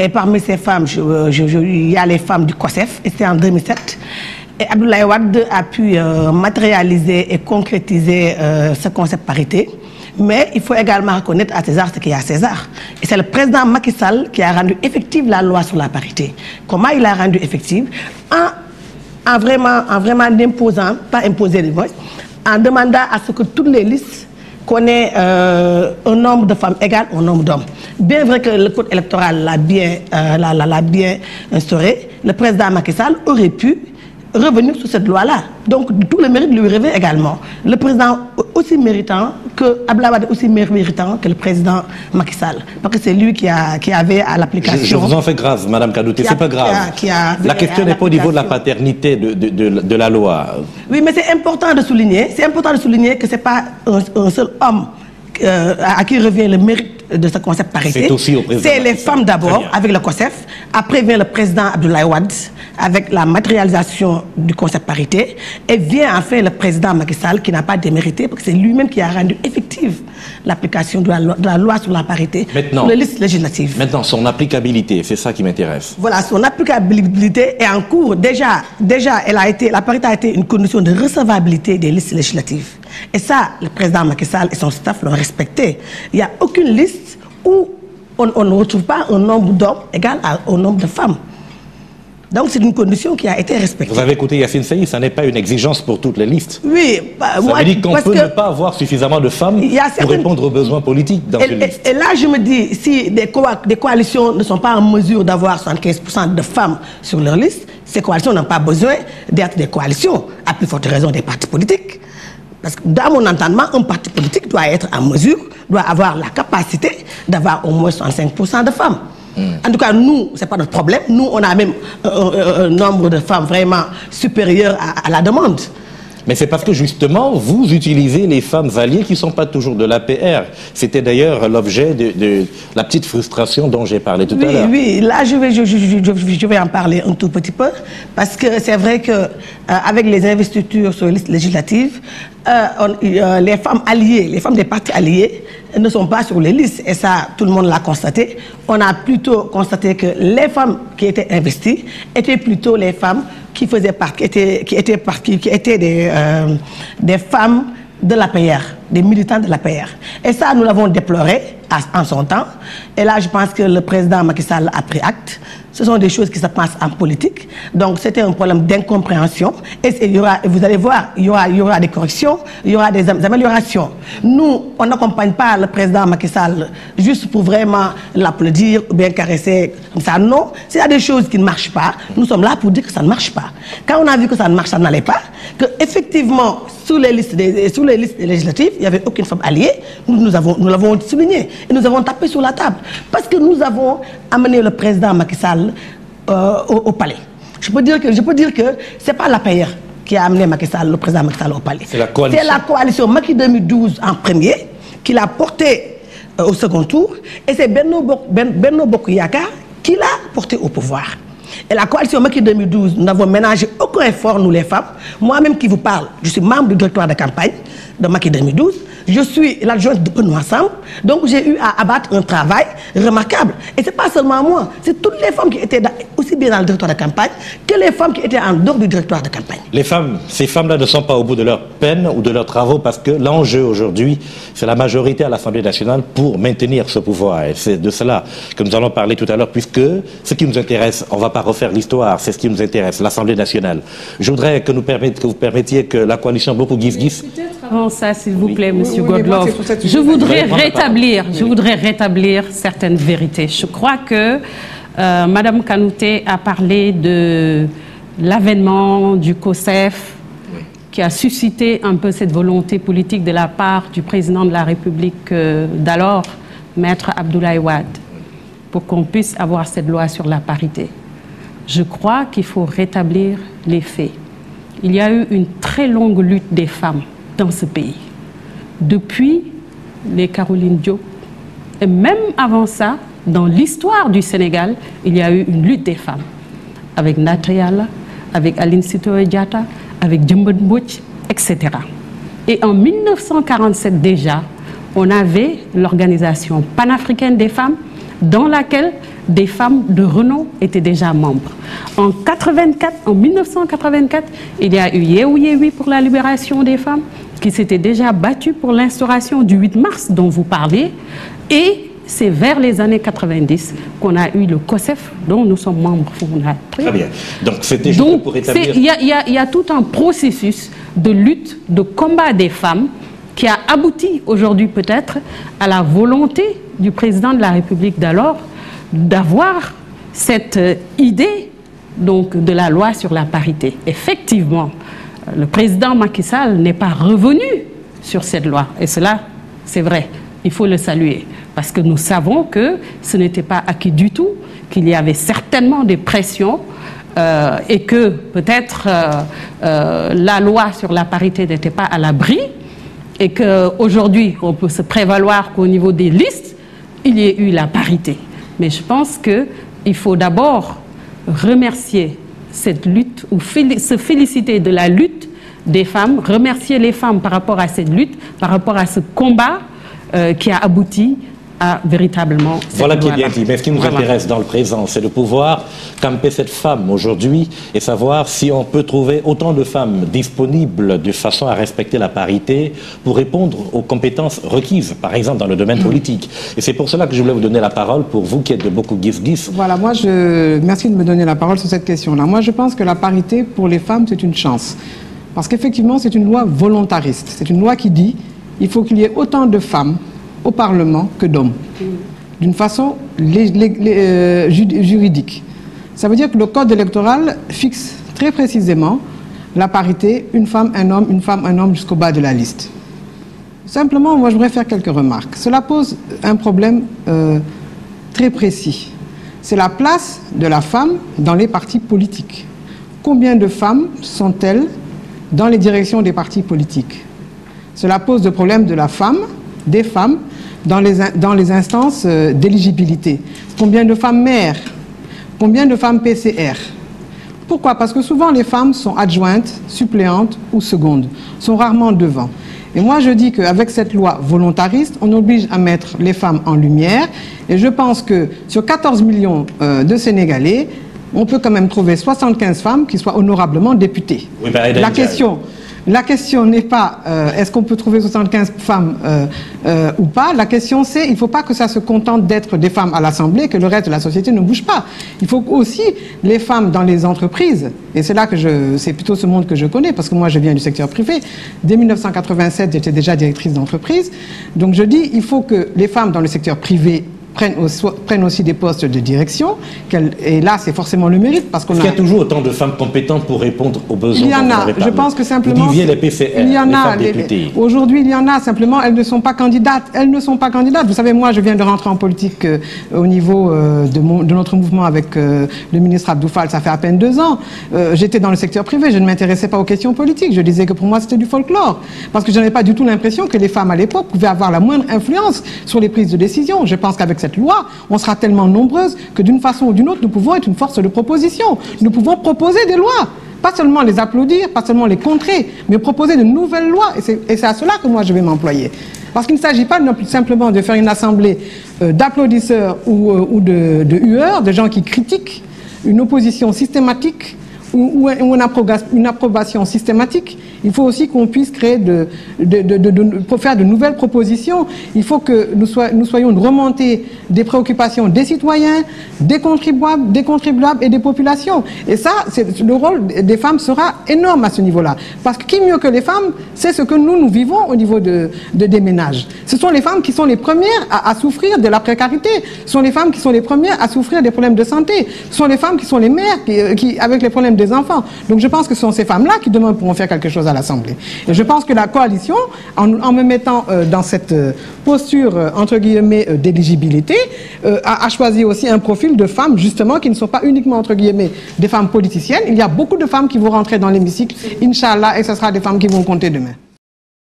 Et parmi ces femmes, il y a les femmes du COSEF, et c'était en 2007. Et Abdoulaye Wade a pu matérialiser et concrétiser ce concept parité. Mais il faut également reconnaître à César ce qu'il y a à César. Et c'est le président Macky Sall qui a rendu effective la loi sur la parité. Comment il l'a rendu effective? En vraiment imposant, pas imposer les voix, en demandant à ce que toutes les listes connaissent un nombre de femmes égal au nombre d'hommes. Bien vrai que le code électoral l'a bien instauré, le président Macky Sall aurait pu revenir sur cette loi-là. Donc tout le mérite lui revient également. Le président aussi méritant que Abdoulaye Wade aussi méritant que le président Macky Sall, parce que c'est lui qui avait à l'application. Je vous en fais grave, Madame Kanouté, c'est pas grave. La question n'est pas au niveau de la paternité de la loi. Oui, mais c'est important de souligner. C'est important de souligner que c'est pas un seul homme à qui revient le mérite de ce concept parité. C'est les femmes d'abord avec le COSEF. Après vient le président Abdoulaye Wade avec la matérialisation du concept parité. Et vient enfin le président Macky Sall qui n'a pas démérité parce que c'est lui-même qui a rendu effective l'application de la loi sur la parité sur les listes législatives. Maintenant, son applicabilité, c'est ça qui m'intéresse. Voilà, son applicabilité est en cours. Déjà la parité a été une condition de recevabilité des listes législatives. Et ça, le président Macky Sall et son staff l'ont respecté. Il n'y a aucune liste où on ne retrouve pas un nombre d'hommes égal au nombre de femmes. Donc c'est une condition qui a été respectée. Vous avez écouté Yacine Sey, ça n'est pas une exigence pour toutes les listes. Oui, ça veut dire qu'on peut ne pas avoir suffisamment de femmes pour répondre aux besoins politiques dans une liste. Et là, je me dis, si des coalitions ne sont pas en mesure d'avoir 75% de femmes sur leur liste, ces coalitions n'ont pas besoin d'être des coalitions, à plus forte raison des partis politiques. Parce que dans mon entendement, un parti politique doit être en mesure, doit avoir la capacité d'avoir au moins 65% de femmes. En tout cas, nous, ce n'est pas notre problème. Nous, on a même un nombre de femmes vraiment supérieur à la demande. Mais c'est parce que justement, vous utilisez les femmes alliées qui ne sont pas toujours de l'APR. C'était d'ailleurs l'objet de la petite frustration dont j'ai parlé tout à l'heure. Oui, là, je vais en parler un tout petit peu. Parce que c'est vrai qu'avec les investitures sur les listes législatives, les femmes alliées, les femmes des partis alliés ne sont pas sur les listes. Et ça, tout le monde l'a constaté. On a plutôt constaté que les femmes qui étaient investies étaient plutôt les femmes qui faisaient partie, qui étaient des femmes de l'APR, des militants de l'APR. Et ça, nous l'avons déploré en son temps. Et là, je pense que le président Macky Sall a pris acte. Ce sont des choses qui se passent en politique. Donc, c'était un problème d'incompréhension. Et vous allez voir, il y aura des corrections, il y aura des améliorations. Nous, on n'accompagne pas le président Macky Sall juste pour vraiment l'applaudir ou bien caresser comme ça. Non, s'il y a des choses qui ne marchent pas, nous sommes là pour dire que ça ne marche pas. Quand on a vu que ça ne marche, ça n'allait pas, qu'effectivement, sous les listes législatives, il n'y avait aucune femme alliée, nous l'avons souligné. Et nous avons tapé sur la table. Parce que nous avons amené le président Macky Sall au palais. Je peux dire que ce n'est pas l'APR qui a amené Macky Sall, le président Macky Sall au palais. C'est la coalition. C'est la coalition Macky 2012 en premier qui l'a porté au second tour. Et c'est Benno Bokk Yakaar qui l'a porté au pouvoir. Et la coalition Macky 2012, nous n'avons ménagé aucun effort, nous les femmes. Moi-même qui vous parle, je suis membre du directoire de campagne de Macky 2012. Je suis l'adjointe de Benoît Sambou. Donc j'ai eu à abattre un travail remarquable. Et ce n'est pas seulement moi, c'est toutes les femmes qui étaient aussi bien dans le directoire de campagne que les femmes qui étaient en dehors du directoire de campagne. Les femmes, ces femmes-là ne sont pas au bout de leur peine ou de leurs travaux parce que l'enjeu aujourd'hui, c'est la majorité à l'Assemblée nationale pour maintenir ce pouvoir. Et c'est de cela que nous allons parler tout à l'heure, puisque ce qui nous intéresse, on ne va pas refaire l'histoire, c'est ce qui nous intéresse, l'Assemblée nationale. Je voudrais que vous permettiez que la coalition Bokk Gis Gis... Avant ça, s'il vous plaît, Monsieur Godlove, je voudrais rétablir certaines vérités. Je crois que Madame Kanouté a parlé de l'avènement du COSEF qui a suscité un peu cette volonté politique de la part du président de la République d'alors, Maître Abdoulaye Wade, pour qu'on puisse avoir cette loi sur la parité. Je crois qu'il faut rétablir les faits. Il y a eu une très longue lutte des femmes dans ce pays. Depuis les Caroline Diop, et même avant ça, dans l'histoire du Sénégal, il y a eu une lutte des femmes. Avec Natriala, avec Aline Sitoé Diatta, avec Djembe Mbodj, etc. Et en 1947 déjà, on avait l'organisation panafricaine des femmes dans laquelle des femmes de renom étaient déjà membres. En 1984, il y a eu Yehu Yehui pour la libération des femmes, qui s'était déjà battu pour l'instauration du 8 mars dont vous parlez, et c'est vers les années 90 qu'on a eu le COSEF, dont nous sommes membres fondateurs. Très bien. Donc, c'était juste pour établir... Il y a tout un processus de lutte, de combat des femmes qui a abouti aujourd'hui peut-être à la volonté du président de la République d'alors d'avoir cette idée donc, de la loi sur la parité. Effectivement, le président Macky Sall n'est pas revenu sur cette loi. Et cela, c'est vrai, il faut le saluer. Parce que nous savons que ce n'était pas acquis du tout, qu'il y avait certainement des pressions et que peut-être la loi sur la parité n'était pas à l'abri et qu'aujourd'hui, on peut se prévaloir qu'au niveau des listes, il y ait eu la parité. Mais je pense qu'il faut d'abord remercier cette lutte ou se féliciter de la lutte des femmes, remercier les femmes par rapport à cette lutte, par rapport à ce combat qui a abouti à véritablement... Voilà qui est bien dit. Mais ce qui nous intéresse dans le présent, c'est de pouvoir camper cette femme aujourd'hui et savoir si on peut trouver autant de femmes disponibles de façon à respecter la parité pour répondre aux compétences requises, par exemple dans le domaine politique. Et c'est pour cela que je voulais vous donner la parole, pour vous qui êtes de beaucoup guis-guis. Voilà, merci de me donner la parole sur cette question-là. Moi, je pense que la parité pour les femmes, c'est une chance. Parce qu'effectivement, c'est une loi volontariste. C'est une loi qui dit qu'il faut qu'il y ait autant de femmes au Parlement que d'hommes, d'une façon juridique. Ça veut dire que le code électoral fixe très précisément la parité, une femme, un homme jusqu'au bas de la liste. Simplement, moi je voudrais faire quelques remarques. Cela pose un problème très précis. C'est la place de la femme dans les partis politiques. Combien de femmes sont-elles dans les directions des partis politiques? Cela pose le problème de la femme, des femmes, dans les instances d'éligibilité. Combien de femmes maires? Combien de femmes PCR? Pourquoi? Parce que souvent les femmes sont adjointes, suppléantes ou secondes, sont rarement devant. Et moi je dis qu'avec cette loi volontariste, on oblige à mettre les femmes en lumière. Et je pense que sur 14 millions de Sénégalais, on peut quand même trouver 75 femmes qui soient honorablement députées. Oui, La question n'est pas est-ce qu'on peut trouver 75 femmes ou pas. La question c'est il ne faut pas que ça se contente d'être des femmes à l'Assemblée, que le reste de la société ne bouge pas. Il faut aussi les femmes dans les entreprises. Et c'est là que c'est plutôt ce monde que je connais, parce que moi je viens du secteur privé. Dès 1987, j'étais déjà directrice d'entreprise. Donc je dis il faut que les femmes dans le secteur privé prennent aussi des postes de direction, et là c'est forcément le mérite, parce qu'on Il y a toujours autant de femmes compétentes pour répondre aux besoins. Il y en a, je pense que simplement... Vous disiez les PCR, il y en les a, femmes députées. Aujourd'hui il y en a, simplement elles ne sont pas candidates. Elles ne sont pas candidates. Vous savez, moi je viens de rentrer en politique au niveau de notre mouvement avec le ministre Abdou Fall, ça fait à peine 2 ans. J'étais dans le secteur privé, je ne m'intéressais pas aux questions politiques. Je disais que pour moi c'était du folklore, parce que je n'avais pas du tout l'impression que les femmes à l'époque pouvaient avoir la moindre influence sur les prises de décision. Je pense qu'avec cette loi, on sera tellement nombreuses que d'une façon ou d'une autre, nous pouvons être une force de proposition. Nous pouvons proposer des lois. Pas seulement les applaudir, pas seulement les contrer, mais proposer de nouvelles lois. Et c'est à cela que moi je vais m'employer. Parce qu'il ne s'agit pas simplement de faire une assemblée d'applaudisseurs ou de hueurs, de gens qui critiquent une opposition systématique ou une approbation systématique. Il faut aussi qu'on puisse créer pour faire de nouvelles propositions. Il faut que nous soyons de remonter des préoccupations des citoyens, des contribuables et des populations. Et ça, le rôle des femmes sera énorme à ce niveau-là. Parce que qui mieux que les femmes, c'est ce que nous vivons au niveau des ménages. Ce sont les femmes qui sont les premières à souffrir de la précarité. Ce sont les femmes qui sont les premières à souffrir des problèmes de santé. Ce sont les femmes qui sont les mères avec les problèmes des enfants. Donc je pense que ce sont ces femmes-là qui demain pourront faire quelque chose à l'Assemblée. Et je pense que la coalition, en me mettant dans cette posture, entre guillemets, d'éligibilité, a choisi aussi un profil de femmes, justement, qui ne sont pas uniquement, entre guillemets, des femmes politiciennes. Il y a beaucoup de femmes qui vont rentrer dans l'hémicycle, Inch'Allah, et ce sera des femmes qui vont compter demain.